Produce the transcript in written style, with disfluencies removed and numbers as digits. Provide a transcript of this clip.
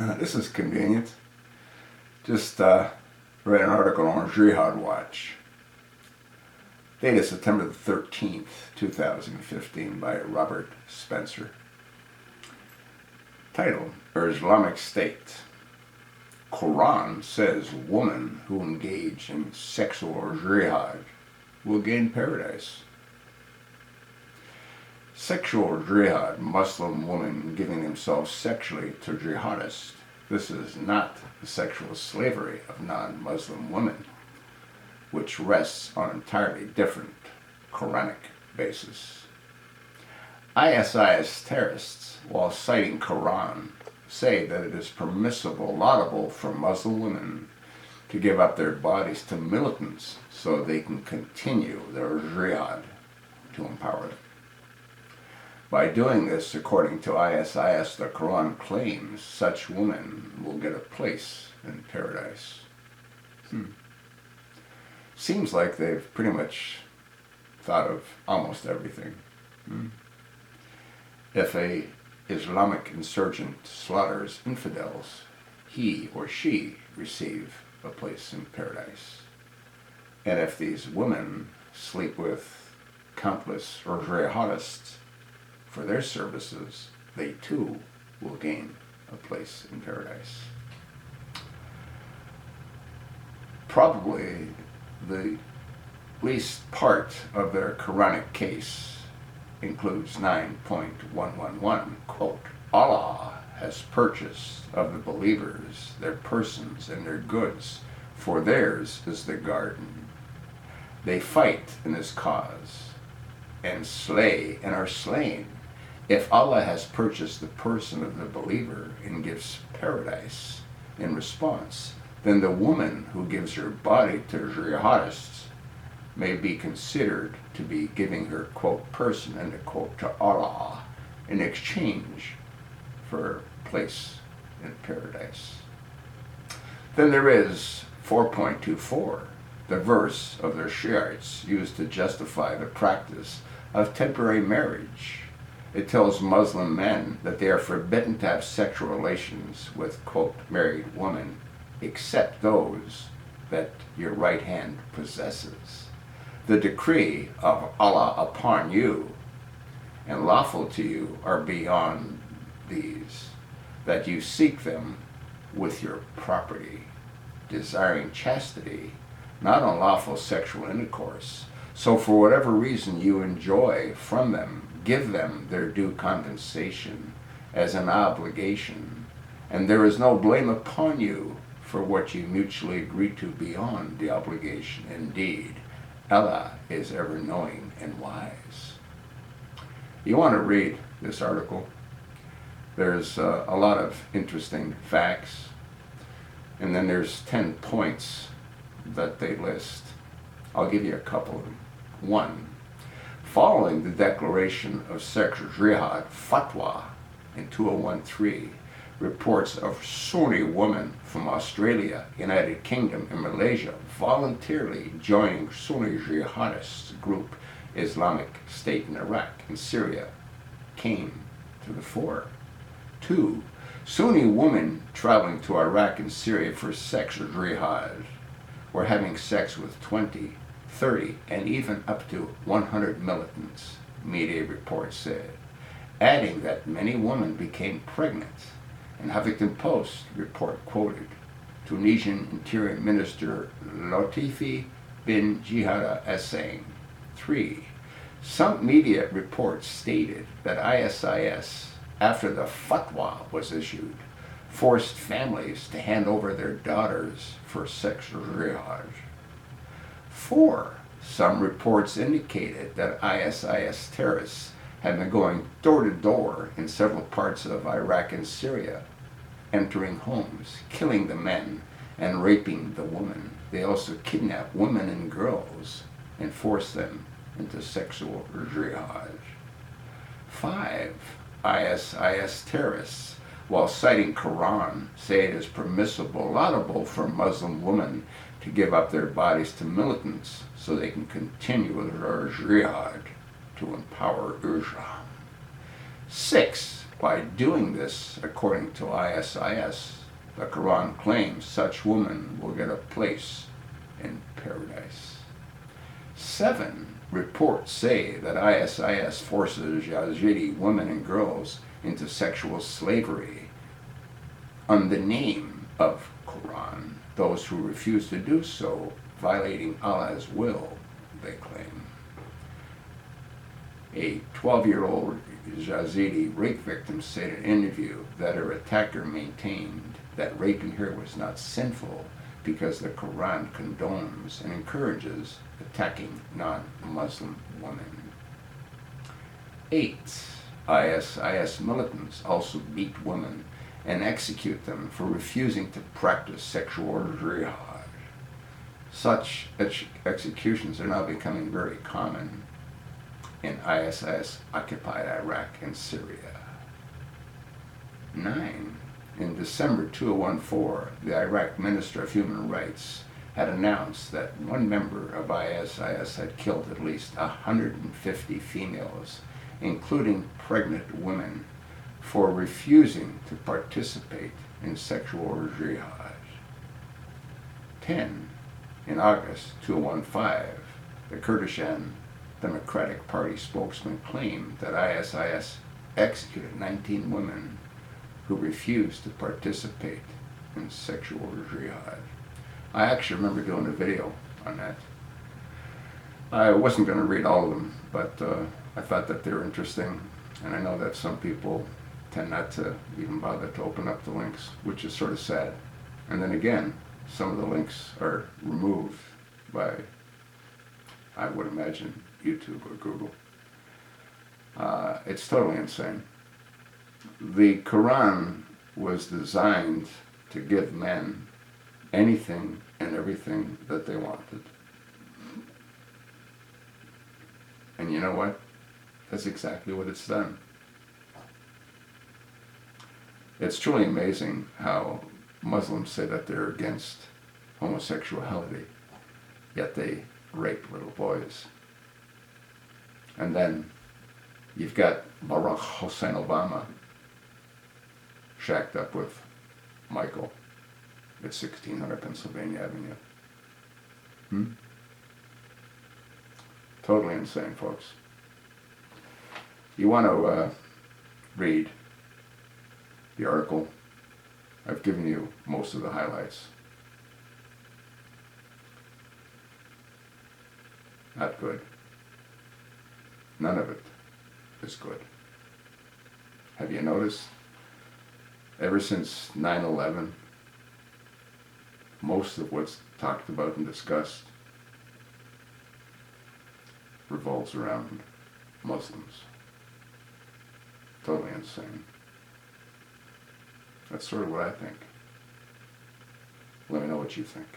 This is convenient. Just read an article on Jihad Watch, dated September the 13th, 2015, by Robert Spencer. Title: Islamic State. Quran says women who engage in sexual jihad will gain paradise. Sexual jihad, Muslim women giving themselves sexually to jihadists. This is not the sexual slavery of non-Muslim women, which rests on an entirely different Quranic basis. ISIS terrorists, while citing Quran, say that it is permissible, laudable for Muslim women to give up their bodies to militants so they can continue their jihad to empower them. By doing this, according to ISIS, the Quran claims such women will get a place in paradise. Seems like they've pretty much thought of almost everything. If a Islamic insurgent slaughters infidels, he or she receive a place in paradise. And if these women sleep with countless or jihadists for their services, they too will gain a place in paradise. Probably the least part of their Quranic case includes 9.111, quote, Allah has purchased of the believers their persons and their goods, for theirs is the garden. They fight in his cause, and slay and are slain. If Allah has purchased the person of the believer and gives paradise in response, then the woman who gives her body to jihadists may be considered to be giving her, quote, person, end of quote, to Allah in exchange for a place in paradise. Then there is 4.24, the verse of the Shiites used to justify the practice of temporary marriage. It tells Muslim men that they are forbidden to have sexual relations with, quote, married women, except those that your right hand possesses. The decree of Allah upon you and lawful to you are beyond these, that you seek them with your property, desiring chastity, not unlawful sexual intercourse. So for whatever reason you enjoy from them, give them their due compensation as an obligation, and there is no blame upon you for what you mutually agree to beyond the obligation. Indeed, Allah is ever knowing and wise. You want to read this article? There's a lot of interesting facts, and then there's 10 points that they list. I'll give you a couple of them. 1. Following the declaration of sexual jihad, fatwa in 2013 reports of Sunni women from Australia, United Kingdom, and Malaysia voluntarily joining Sunni jihadist group Islamic State in Iraq and Syria came to the fore. 2. Sunni women traveling to Iraq and Syria for sexual jihad were having sex with 20, 30, and even up to 100 militants, media reports said, adding that many women became pregnant. And Huffington Post report quoted Tunisian Interior Minister Latifi bin Jihad as saying, 3. Some media reports stated that ISIS, after the fatwa was issued, forced families to hand over their daughters for sexual jihad. 4. Some reports indicated that ISIS terrorists have been going door to door in several parts of Iraq and Syria, entering homes, killing the men, and raping the women. They also kidnap women and girls and force them into sexual jihad. 5. ISIS terrorists, while citing Quran, say it is permissible, laudable for Muslim women to give up their bodies to militants so they can continue their jihad to empower Islam. 6. By doing this, according to ISIS, the Quran claims such women will get a place in paradise. 7 reports say that ISIS forces Yazidi women and girls into sexual slavery on the name of Quran. Those who refuse to do so, violating Allah's will, they claim. A 12-year-old Yazidi rape victim said in an interview that her attacker maintained that raping her was not sinful because the Quran condones and encourages attacking non-Muslim women. 8. ISIS militants also beat women and execute them for refusing to practice sexual jihad. Such executions are now becoming very common in ISIS-occupied Iraq and Syria. 9. In December 2014, the Iraq Minister of Human Rights had announced that one member of ISIS had killed at least 150 females, including pregnant women, for refusing to participate in sexual jihad. 10. In August 2015, the Kurdistan Democratic Party spokesman claimed that ISIS executed 19 women who refused to participate in sexual jihad. I actually remember doing a video on that. I wasn't going to read all of them, but I thought that they were interesting, and I know that some people tend not to even bother to open up the links, which is sort of sad. And then again, some of the links are removed by, I would imagine, YouTube or Google. It's totally insane. The Quran was designed to give men anything and everything that they wanted. And you know what? That's exactly what it's done. It's truly amazing how Muslims say that they're against homosexuality, yet they rape little boys. And then you've got Barack Hussein Obama shacked up with Michael at 1600 Pennsylvania Avenue. Totally insane, folks. You want to read the article? I've given you most of the highlights. Not good. None of it is good. Have you noticed? Ever since 9/11, most of what's talked about and discussed revolves around Muslims. Totally insane. That's sort of what I think. Let me know what you think.